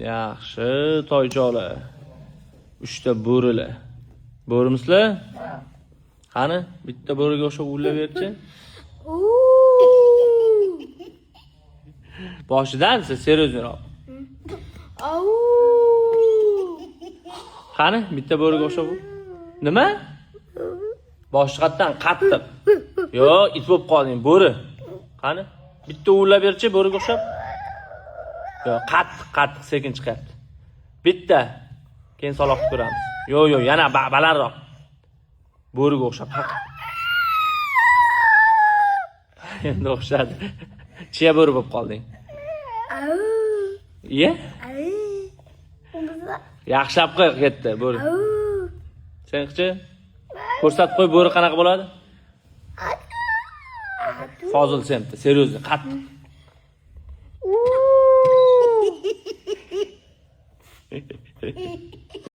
Yaxshi, toychoqlar. 3 ta bo'rilar. Bo'rimisizlar? Qani, bitta bo'riga o'xshab ullab berchi. Boshidansiz, seriozroq. Qani, bitta bo'riga o'xshab u. Nima? Boshqatdan qattiq. Yo, it bo'lib qolding, bo'ri. Qani, bitta ullab berchi bo'riga o'xshab. Yo, qattiq sekin chiqyapti. Bitta. Keyin saloqni ko'ramiz. Yo, yana balandroq. Bo'riga o'xshab. Endi o'xshadi. Chiya bo'ri bo'lib qolding. Iye? Yaxshilab qo'y ketdi bo'ri. Senchi? Ko'rsatib qo'y bo'ri qanaqa bo'ladi? Fozil semti, seryozni, qattiq.